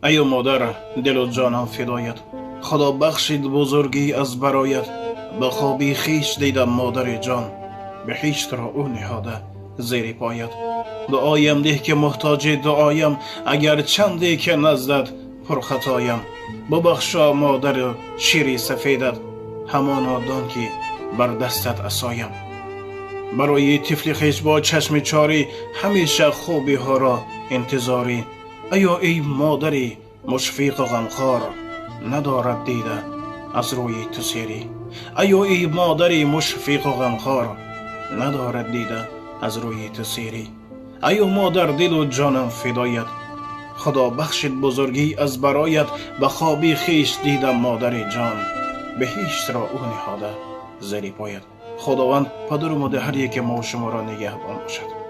ایو مادر، دل و جانم فدایت. خدا بخشید بزرگی از برایت. به خوابی خیش دیدم مادر جان، بهشت را او نهاده زیر پایت. دعایم ده که محتاج دعایم، اگر چندی که نزدت پرخطایم. ببخشا مادر شیری سفیدت، همانا دان که بر دستت عصایم. برای طفل خویش با چشم چاری، همیشه خوبی ها را انتظاری. ایا ای مادری مشفق و غمخوار، ندارد دیده از روی تو سیری. ایا ای مادری مشفق و غمخوار، ندارد دیده از روی تو سیری. ایا مادر، دل و جانم فدایت. خدا بخشید بزرگی از برایت. به خوابی خیش دیدم مادر جان، بهشت را او نهاده زیر پایت. خداوند پدر و مادر هر یک ما و شما را نگهبان باشد.